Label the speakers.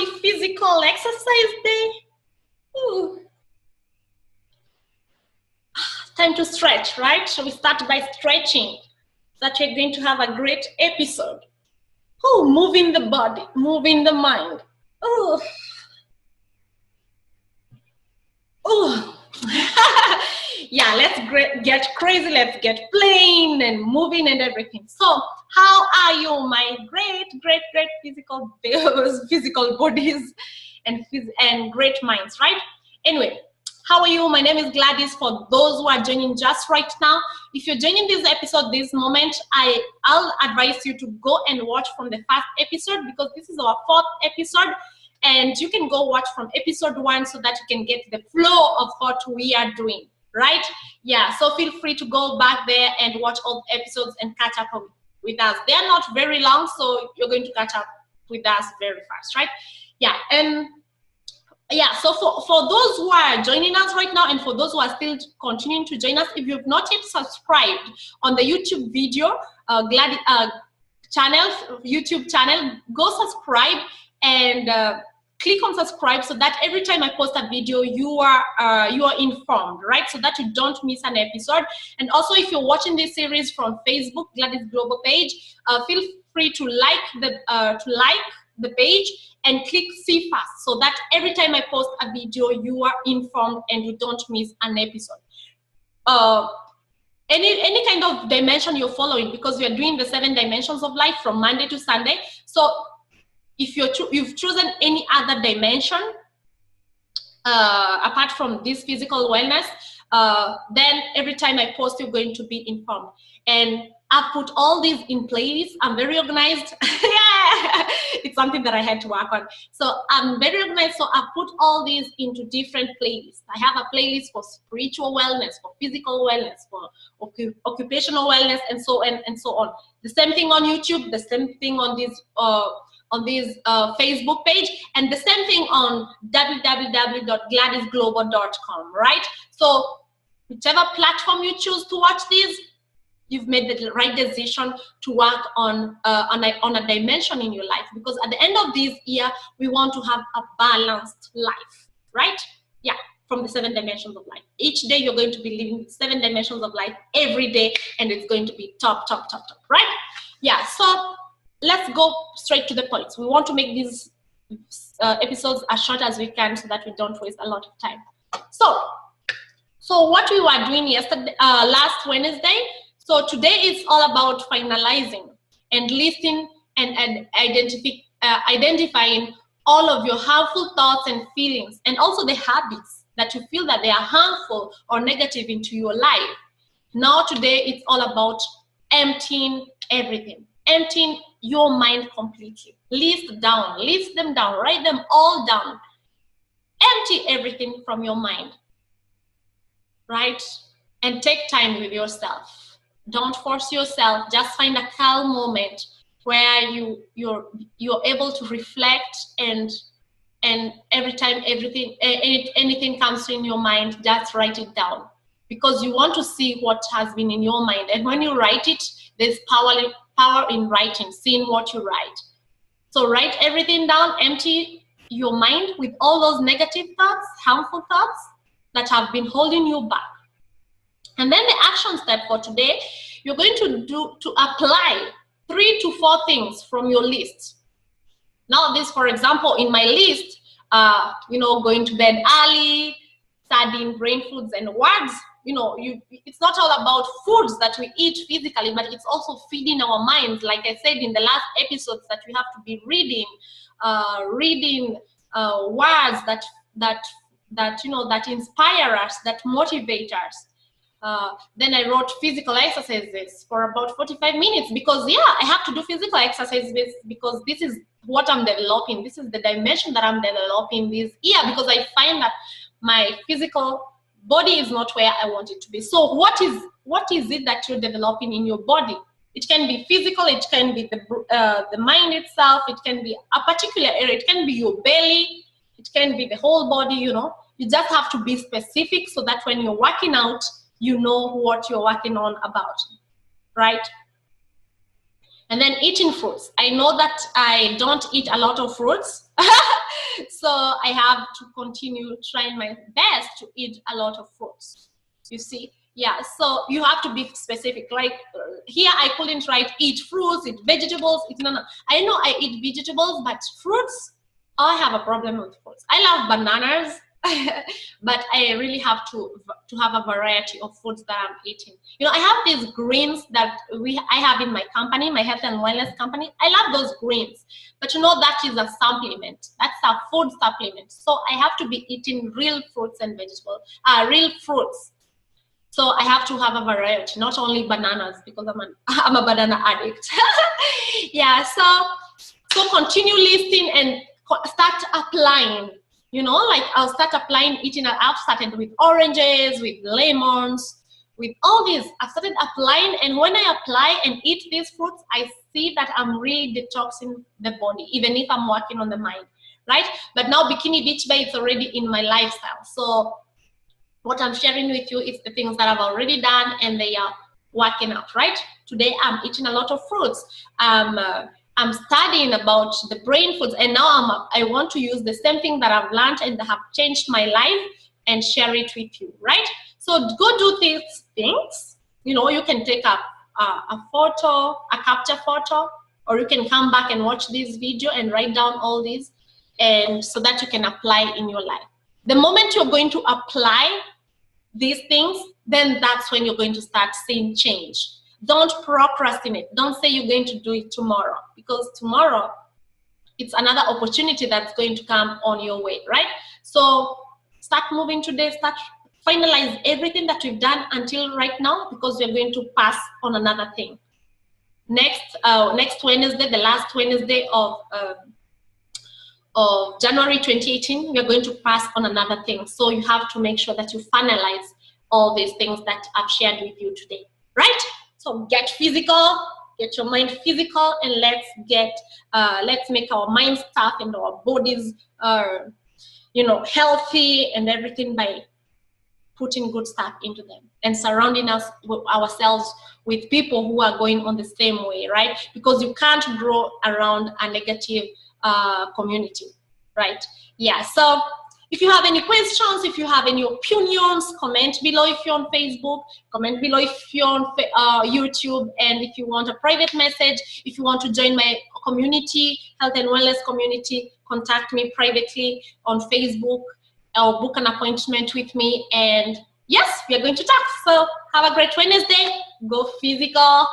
Speaker 1: happy physical exercise day. Ooh. Time to stretch, right? So we start by stretching so that we're going to have a great episode. Oh, moving the body, moving the mind. Oh, oh. Yeah, let's get crazy, let's get playing and moving and everything. So how are you, my great physical bodies and great minds, right? Anyway, how are you? My name is Gladys. For those who are joining just right now, if you're joining this episode this moment, I'll advise you to go and watch from the first episode, because this is our 4th episode, and you can go watch from episode 1 so that you can get the flow of what we are doing, right? Yeah, so feel free to go back there and watch all the episodes and catch up with us. They are not very long, so you're going to catch up with us very fast, right? Yeah, and yeah, so for those who are joining us right now, and for those who are still continuing to join us, if you've not yet subscribed on the YouTube video YouTube channel, go subscribe and click on subscribe so that every time I post a video, you are informed, right? So that you don't miss an episode. And also, if you're watching this series from Facebook, Gladys Global page, feel free to like the page and click see first, so that every time I post a video, you are informed and you don't miss an episode. Any kind of dimension you're following, because we are doing the 7 dimensions of life from Monday to Sunday. So if you've chosen any other dimension apart from this physical wellness, then every time I post, you're going to be informed. And I've put all these in playlists. I'm very organized. Yeah, it's something that I had to work on. So I'm very organized. So I've put all these into different playlists. I have a playlist for spiritual wellness, for physical wellness, for occupational wellness, and so on. The same thing on YouTube. The same thing on this Facebook page, and the same thing on www.gladysglobal.com, right? So whichever platform you choose to watch these, you've made the right decision to work on a dimension in your life, because at the end of this year, we want to have a balanced life, right? Yeah, from the 7 dimensions of life. Each day you're going to be living 7 dimensions of life every day, and it's going to be top, right? Yeah, so let's go straight to the point. We want to make these episodes as short as we can so that we don't waste a lot of time. So what we were doing yesterday, last Wednesday, so today is all about finalizing and listing and identifying all of your harmful thoughts and feelings, and also the habits that you feel that they are harmful or negative into your life. Now today it's all about emptying everything, emptying your mind completely. List them down, write them all down. Empty everything from your mind, right? And take time with yourself. Don't force yourself. Just find a calm moment where you're able to reflect, and every time anything comes in your mind, just write it down, because you want to see what has been in your mind. And when you write it, there's power in writing, seeing what you write. So write everything down, empty your mind with all those negative thoughts, harmful thoughts that have been holding you back. And then the action step for today, you're going to apply 3 to 4 things from your list. Now this, for example, in my list, going to bed early, studying brain foods and words, it's not all about foods that we eat physically, but it's also feeding our minds. Like I said in the last episodes, that we have to be reading words that inspire us, that motivate us. Then I wrote physical exercises for about 45 minutes, because I have to do physical exercises because this is what I'm developing. This is the dimension that I'm developing this year, because I find that my physical body is not where I want it to be. So what is it that you're developing in your body? It can be physical, it can be the mind itself, it can be a particular area, it can be your belly, it can be the whole body. You just have to be specific so that when you're working out, you know what you're working on about, right? And then eating fruits. I know that I don't eat a lot of fruits, so I have to continue trying my best to eat a lot of fruits. You see, yeah, so you have to be specific. Like here, I couldn't write eat fruits, eat vegetables, eat no. I know I eat vegetables, but fruits, I have a problem with fruits. I love bananas, but I really have to have a variety of foods that I'm eating. You know, I have these greens that I have in my company, my health and wellness company. I love those greens, but you know, that is a supplement. That's a food supplement. So I have to be eating real fruits and vegetables, real fruits. So I have to have a variety, not only bananas, because I'm a banana addict. Yeah, so continue listing and start applying. You know, like I'll start applying eating. I've started with oranges, with lemons, with all these. I've started applying, and when I apply and eat these fruits, I see that I'm really detoxing the body, even if I'm working on the mind, right? But now Bikini Beach Bay is already in my lifestyle. So what I'm sharing with you is the things that I've already done, and they are working out, right? Today I'm eating a lot of fruits. I'm studying about the brain foods, and now I want to use the same thing that I've learned and have changed my life and share it with you, right? So go do these things. You know, you can take a photo, a capture photo, or you can come back and watch this video and write down all these, and so that you can apply in your life. The moment you're going to apply these things, then that's when you're going to start seeing change. Don't procrastinate. Don't say you're going to do it tomorrow, because tomorrow it's another opportunity that's going to come on your way, right? So start moving today, start finalize everything that we've done until right now, because we're going to pass on another thing. Next Wednesday, the last Wednesday of January 2018, we are going to pass on another thing. So you have to make sure that you finalize all these things that I've shared with you today, right? So get physical, get your mind physical, and let's make our minds tough and our bodies, you know, healthy and everything by putting good stuff into them and surrounding ourselves with people who are going on the same way, right? Because you can't grow around a negative community, right? Yeah, so if you have any questions, if you have any opinions, comment below. If you're on Facebook, comment below. If you're on YouTube, and if you want a private message, if you want to join my community, health and wellness community, contact me privately on Facebook or book an appointment with me, and yes, we are going to talk. So have a great Wednesday. Go physical.